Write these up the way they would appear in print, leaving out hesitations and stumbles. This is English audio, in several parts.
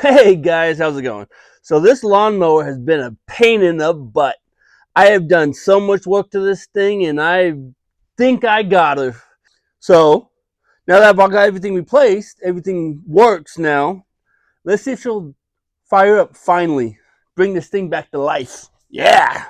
Hey guys, how's it going? So this lawnmower has been a pain in the butt. I have done so much work to this thing and I think I got her. So now that I've got everything replaced, everything works now. Let's see if she'll fire up finally. Bring this thing back to life. Yeah!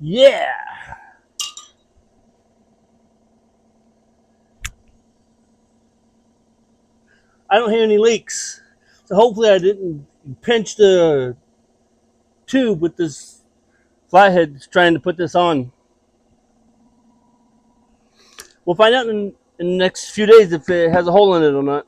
Yeah! I don't hear any leaks. So hopefully I didn't pinch the tube with this flathead trying to put this on. We'll find out in the next few days if it has a hole in it or not.